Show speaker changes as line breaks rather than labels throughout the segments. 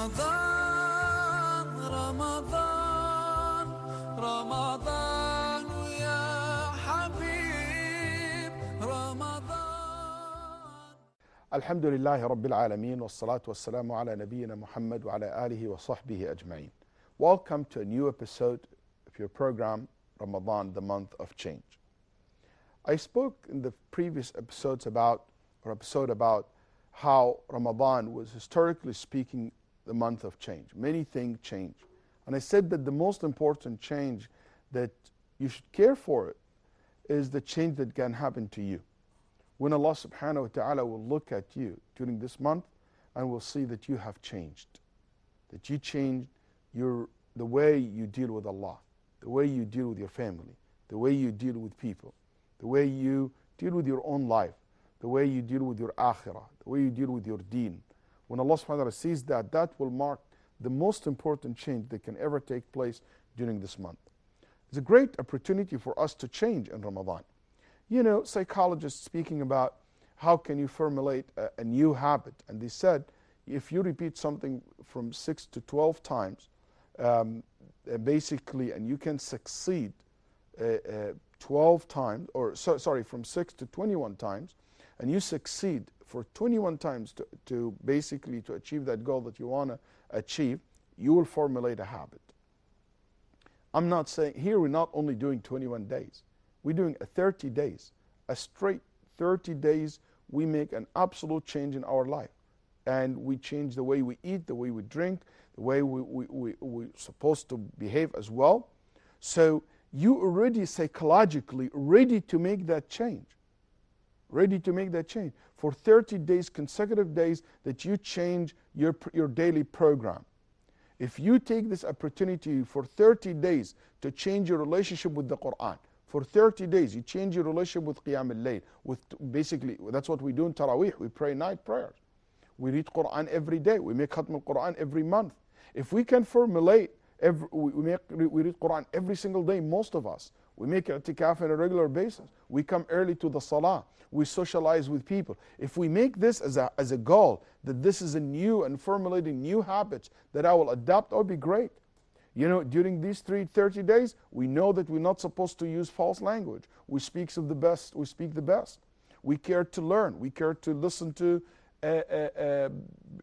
رمضان رمضان رمضان يا حبيب رمضان.
الحمد لله رب العالمين والصلاة والسلام على نبينا Muhammad وعلى آله وصحبه أجمعين. Welcome to a new episode of your program Ramadan, the month of change. I spoke in the previous episode about how Ramadan was, historically speaking, the month of change. Many things change. And I said that the most important change that you should care for it is the change that can happen to you. When Allah subhanahu wa ta'ala will look at you during this month and will see that you have changed. That you changed the way you deal with Allah, the way you deal with your family, the way you deal with people, the way you deal with your own life, the way you deal with your akhirah, the way you deal with your deen. When Allah subhanahu wa ta'ala sees that, that will mark the most important change that can ever take place during this month. It's a great opportunity for us to change in Ramadan. You know, psychologists speaking about how can you formulate a new habit, and they said if you repeat something from 6 to 12 times, basically, and you can succeed 12 times, or from 6 to 21 times, and you succeed for 21 times to basically to achieve that goal that you want to achieve, you will formulate a habit. I'm not saying, here we're not only doing 21 days, we're doing 30 days, a straight 30 days, we make an absolute change in our life. And we change the way we eat, the way we drink, the way we're supposed to behave as well. So you already psychologically ready to make that change. Ready to make that change. For 30 days, consecutive days, that you change your daily program. If you take this opportunity for 30 days to change your relationship with the Quran, for 30 days you change your relationship with Qiyam al-Layl, basically that's what we do in Taraweeh, we pray night prayers. We read Quran every day, we make Khatm al-Quran every month. If we can formulate, we read Quran every single day, most of us. We make i'tikaf on a regular basis. We come early to the salah. We socialize with people. If we make this as a goal, that this is a new and formulating new habits that I will adopt, that would be great. You know, during these 30 days, we know that we're not supposed to use false language. We speak the best. We care to learn. We care to listen to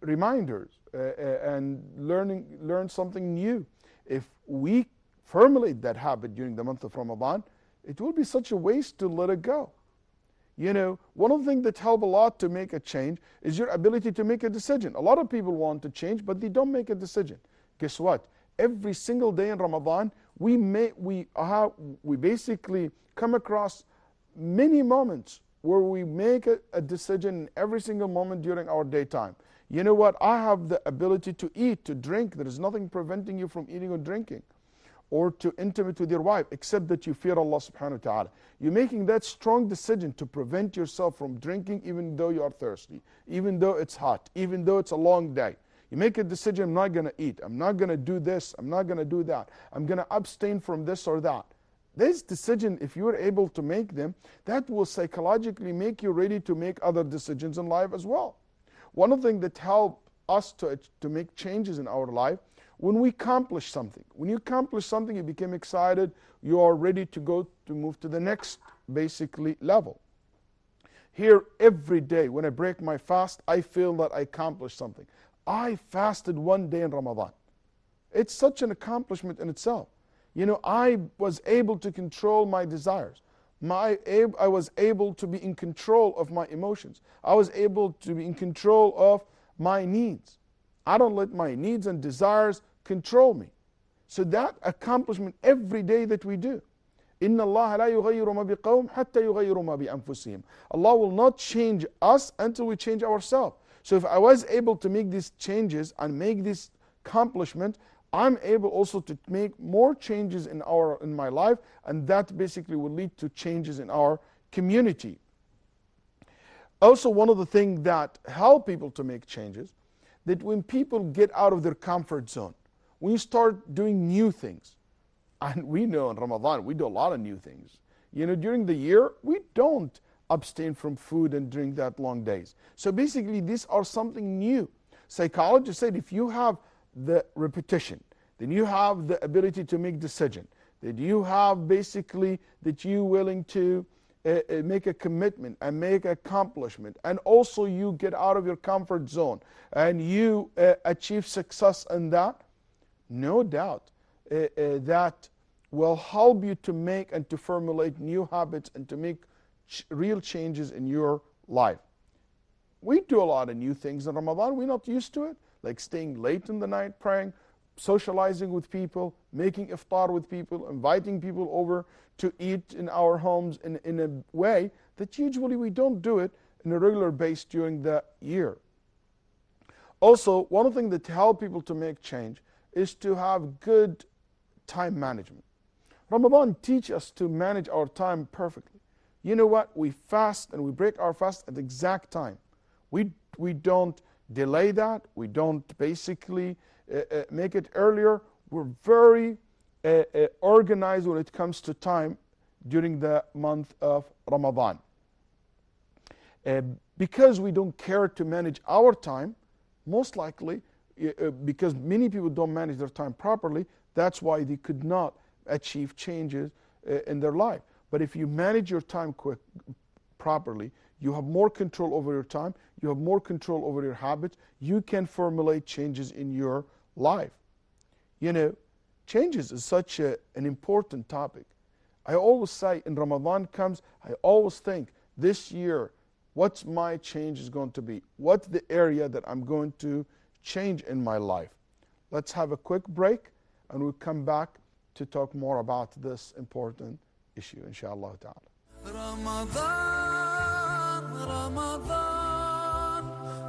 reminders and learn something new. If we formulate that habit during the month of Ramadan, it will be such a waste to let it go. You know, one of the things that help a lot to make a change is your ability to make a decision. A lot of people want to change, but they don't make a decision. Guess what? Every single day in Ramadan, we basically come across many moments where we make a decision in every single moment during our daytime. You know what? I have the ability to eat, to drink. There is nothing preventing you from eating or drinking, or to intimate with your wife, except that you fear Allah subhanahu wa ta'ala. You're making that strong decision to prevent yourself from drinking even though you are thirsty, even though it's hot, even though it's a long day. You make a decision, I'm not going to eat, I'm not going to do this, I'm not going to do that, I'm going to abstain from this or that. This decision, if you are able to make them, that will psychologically make you ready to make other decisions in life as well. One of the things that help us to make changes in our life, when we accomplish something. When you accomplish something, you become excited, you are ready to move to the next basically level. Here, every day when I break my fast, I feel that I accomplished something. I fasted one day in Ramadan. It's such an accomplishment in itself. You know, I was able to control my desires. I was able to be in control of my emotions. I was able to be in control of my needs. I don't let my needs and desires control me. So that accomplishment every day that we do. إِنَّ اللَّهَ لَا يُغَيِّرُ مَا بِقَوْمٍ حَتَّى يُغَيِّرُوا مَا بِأَنفُسِهِمْ. Allah will not change us until we change ourselves. So if I was able to make these changes and make this accomplishment, I'm able also to make more changes in my life, and that basically will lead to changes in our community. Also, one of the things that help people to make changes, that when people get out of their comfort zone, when you start doing new things, and we know in Ramadan we do a lot of new things. You know, during the year we don't abstain from food and drink that long days. So basically these are something new. Psychologists said if you have the repetition. Then you have the ability to make decision. Then you have basically that you willing to make a commitment and make accomplishment. And also you get out of your comfort zone and you achieve success in that. No doubt that will help you to make and to formulate new habits and to make real changes in your life. We do a lot of new things in Ramadan. We're not used to it, like staying late in the night praying, socializing with people, making iftar with people, inviting people over to eat in our homes in a way that usually we don't do it in a regular basis during the year. Also, one thing that helps people to make change is to have good time management. Ramadan teaches us to manage our time perfectly. You know what? We fast and we break our fast at the exact time. We don't delay that. We don't basically make it earlier. We're very organized when it comes to time during the month of Ramadan. Because we don't care to manage our time, most likely, because many people don't manage their time properly, that's why they could not achieve changes in their life. But if you manage your time properly, you have more control over your time, you have more control over your habits, you can formulate changes in your life. You know, changes is such an important topic. I always say in Ramadan comes, I always think this year, what's my change is going to be? What's the area that I'm going to change in my life? Let's have a quick break and we'll come back to talk more about this important issue, inshallah ta'ala.
Ramadan, Ramadan,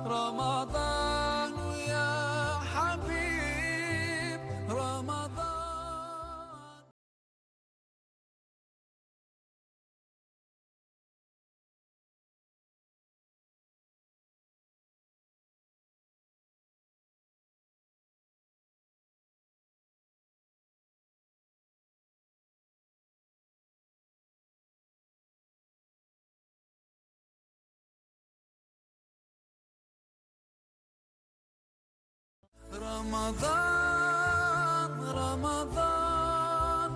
Ramadan, ya Habib, Ramadan. Ramadan, Ramadan,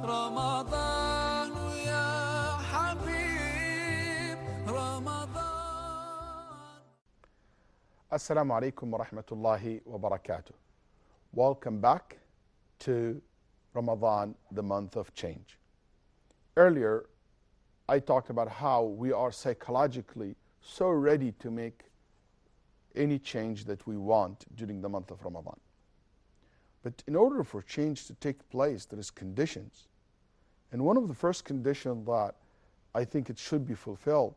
Ramadan, ya Habib, Ramadan.
Assalamu alaikum wa rahmatullahi wa barakatuh. Welcome back to Ramadan, the month of change. Earlier, I talked about how we are psychologically so ready to make any change that we want during the month of Ramadan. But in order for change to take place, there is conditions. And one of the first conditions that I think it should be fulfilled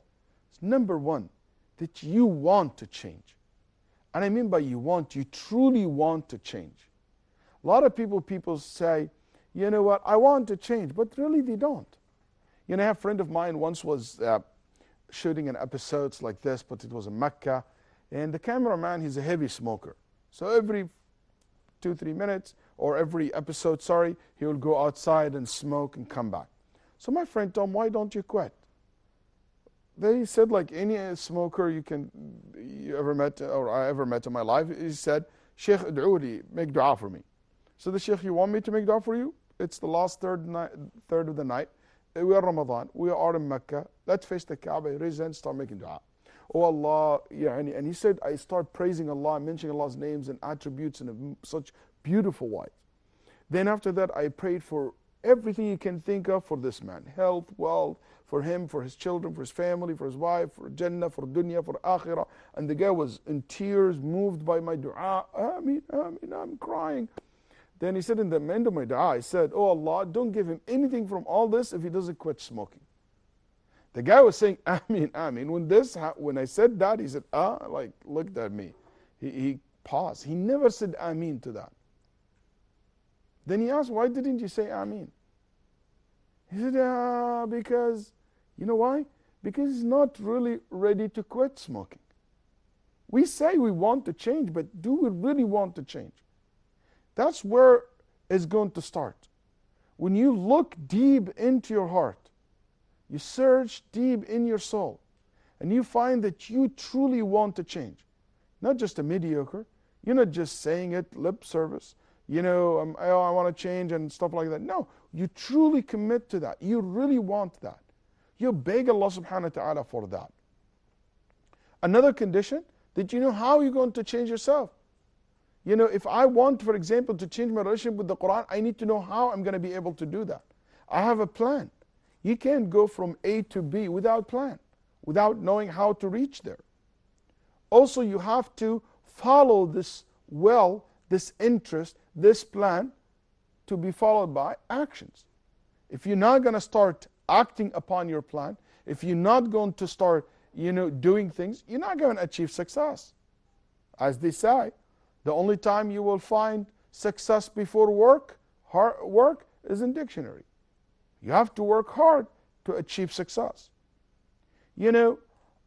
is number one, that you want to change. And I mean by you want, you truly want to change. A lot of people say, you know what, I want to change, but really they don't. You know, I have a friend of mine once was shooting an episode like this, but it was in Mecca. And the cameraman, he's a heavy smoker. So every 2-3 minutes, or every episode, he will go outside and smoke and come back. So my friend told him, why don't you quit? They said, like any smoker you ever met, or I ever met in my life, he said, Sheikh, ad'uli, make dua for me. So the Sheikh, you want me to make dua for you? It's the last third of the night. We are Ramadan. We are in Mecca. Let's face the Kaaba, raise hands, start making dua. Oh Allah, and he said, I start praising Allah, mentioning Allah's names and attributes in such beautiful ways. Then after that, I prayed for everything you can think of for this man. Health, wealth, for him, for his children, for his family, for his wife, for Jannah, for dunya, for akhirah. And the guy was in tears, moved by my dua. Ameen, ameen, I'm crying. Then he said in the end of my dua, I said, oh Allah, don't give him anything from all this if he doesn't quit smoking. The guy was saying, Ameen, Ameen. When I said that, he said, looked at me. He paused. He never said Ameen to that. Then he asked, why didn't you say Ameen? He said, because, you know why? Because he's not really ready to quit smoking. We say we want to change, but do we really want to change? That's where it's going to start. When you look deep into your heart, you search deep in your soul, and you find that you truly want to change. Not just a mediocre, You're not just saying it, lip service. I want to change and stuff like that. No, you truly commit to that. You really want that. You beg Allah subhanahu wa ta'ala for that. Another condition, that you know how you're going to change yourself. If I want, for example, to change my relationship with the Quran, I need to know how I'm going to be able to do that. I have a plan. You can't go from A to B without plan, without knowing how to reach there. Also, you have to follow this interest, this plan, to be followed by actions. If you're not going to start acting upon your plan, if you're not going to start doing things, you're not going to achieve success. As they say, the only time you will find success before hard work is in dictionary. You have to work hard to achieve success. A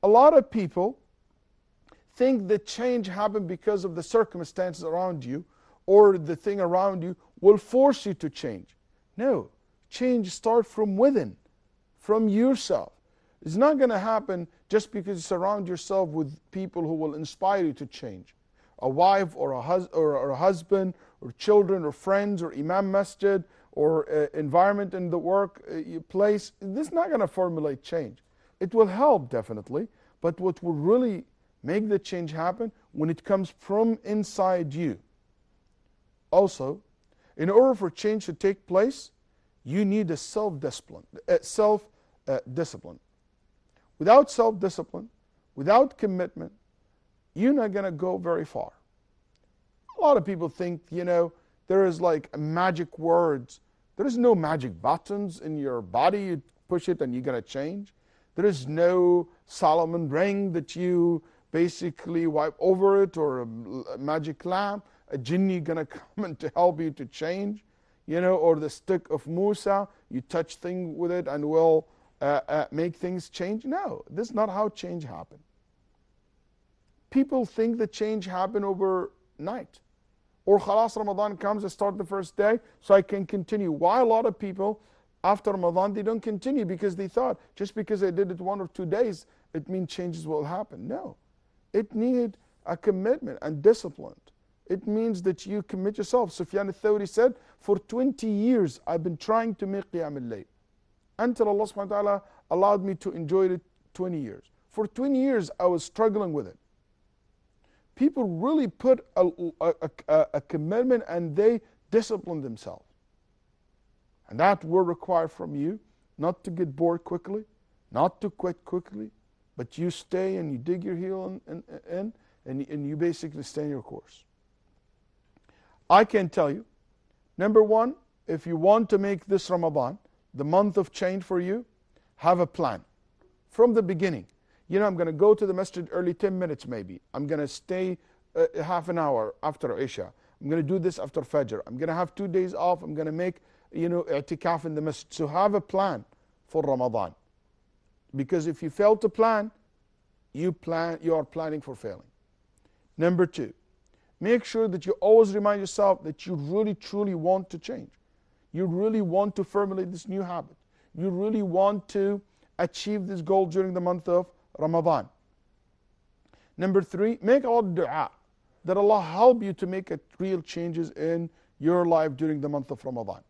lot of people think that change happened because of the circumstances around you, or the thing around you will force you to change. No, change starts from within, from yourself. It's not going to happen just because you surround yourself with people who will inspire you to change. A wife or a husband or children or friends or imam masjid or environment in the work place. This is not going to formulate change. It will help definitely, but what will really make the change happen when it comes from inside you. Also, in order for change to take place, you need a self-discipline. Without self-discipline, without commitment, you're not going to go very far. A lot of people think, there is like magic words. There is no magic buttons in your body. You push it and you're going to change. There is no Solomon ring that you basically wipe over it, or a magic lamp, a jinni going to come and to help you to change, or the stick of Musa, you touch things with it and will make things change. No, this is not how change happens. People think that change happened overnight. Or khalas, Ramadan comes, I start the first day, so I can continue. Why a lot of people, after Ramadan, they don't continue? Because they thought, just because they did it 1 or 2 days, it means changes will happen. No. It needed a commitment and discipline. It means that you commit yourself. Sufyan al-Thawri said, for 20 years, I've been trying to make Qiyam al-Layl, until Allah subhanahu wa ta'ala allowed me to enjoy it 20 years. For 20 years, I was struggling with it. People really put a commitment and they discipline themselves. And that will require from you not to get bored quickly, not to quit quickly, but you stay and you dig your heel in and you basically stay in your course. I can tell you, number one, if you want to make this Ramadan the month of change for you, have a plan from the beginning. I'm going to go to the masjid early, 10 minutes maybe. I'm going to stay half an hour after Isha. I'm going to do this after Fajr. I'm going to have 2 days off. I'm going to make, i'tikaf in the masjid. So have a plan for Ramadan. Because if you fail to plan, you are planning for failing. Number two, make sure that you always remind yourself that you really, truly want to change. You really want to formulate this new habit. You really want to achieve this goal during the month of Ramadan. Number three, make all dua that Allah help you to make real changes in your life during the month of Ramadan.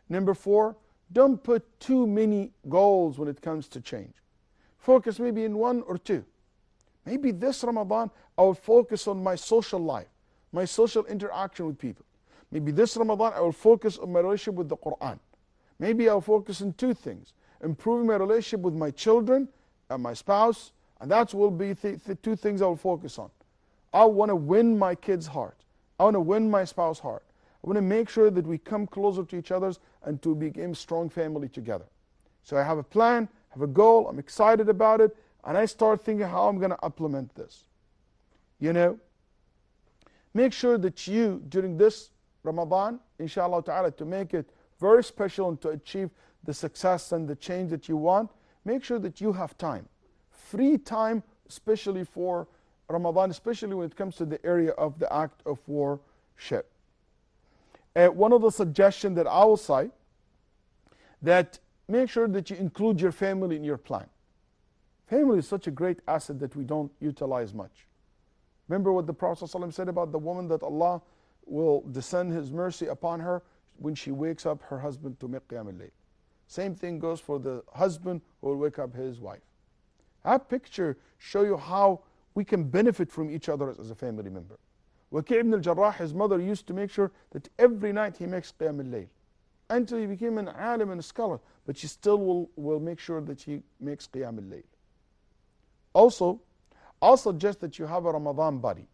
Number four, don't put too many goals when it comes to change. Focus maybe in 1 or 2. Maybe this Ramadan, I will focus on my social life, my social interaction with people. Maybe this Ramadan, I will focus on my relationship with the Quran. Maybe I'll focus on 2 things. Improving my relationship with my children and my spouse, and that will be the 2 things I will focus on. I want to win my kids' heart. I want to win my spouse's heart. I want to make sure that we come closer to each other and to become a strong family together. So I have a plan, have a goal, I'm excited about it, and I start thinking how I'm going to implement this. Make sure that you, during this Ramadan, inshallah ta'ala, to make it very special and to achieve the success and the change that you want, make sure that you have time. Free time, especially for Ramadan, especially when it comes to the area of the act of worship. One of the suggestions that I will say, that make sure that you include your family in your plan. Family is such a great asset that we don't utilize much. Remember what the Prophet ﷺ said about the woman, that Allah will descend His mercy upon her when she wakes up her husband to make Qiyam al-Layl. Same thing goes for the husband who will wake up his wife. That picture show you how we can benefit from each other as a family member. Waqi' ibn al-Jarrah, his mother used to make sure that every night he makes Qiyam al-Layl, until he became an alim and a scholar, but she still will make sure that he makes Qiyam al-Layl. Also, I'll suggest that you have a Ramadan buddy.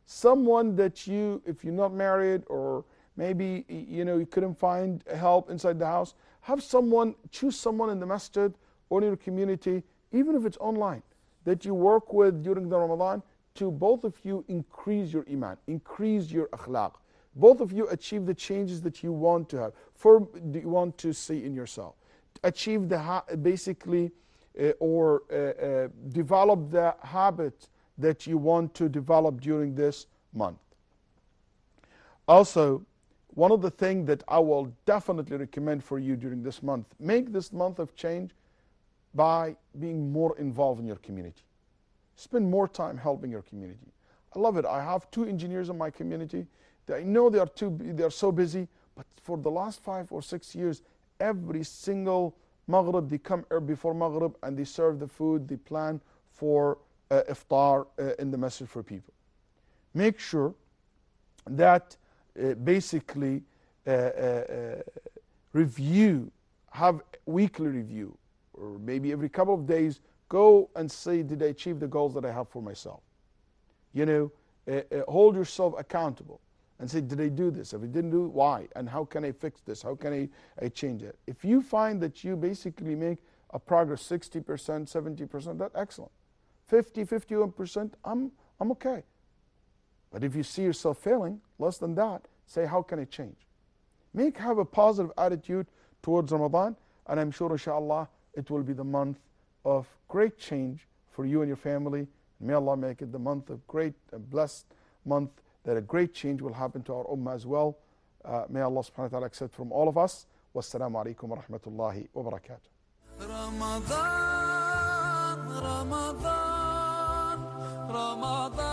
Someone that you, if you're not married, or maybe you couldn't find help inside the house, have someone, choose someone in the masjid or in your community, even if it's online, that you work with during the Ramadan, to both of you increase your iman, increase your akhlaq. Both of you achieve the changes that you want to have, you want to see in yourself. Achieve the basically develop the habit that you want to develop during this month. Also, one of the things that I will definitely recommend for you during this month, make this month of change by being more involved in your community. Spend more time helping your community. I love it. I have 2 engineers in my community. I know they are so busy, but for the last 5 or 6 years, every single Maghrib, they come before Maghrib and they serve the food, they plan for iftar in the masjid for people. Make sure that basically review, have weekly review, or maybe every couple of days, go and say, did I achieve the goals that I have for myself? Hold yourself accountable and say, did I do this? If I didn't do it, why? And how can I fix this? How can I change it? If you find that you basically make a progress 60%, 70%, that's excellent. 50, 51%, I'm okay. But if you see yourself failing, less than that, say, how can I change? Have a positive attitude towards Ramadan, and I'm sure, inshallah, it will be the month of great change for you and your family. May Allah make it the month of great and blessed month, that a great change will happen to our ummah as well. May Allah subhanahu wa ta'ala accept from all of us. Wassalamu alaikum wa rahmatullahi wa barakatuh.
Ramadan, Ramadan, Ramadan.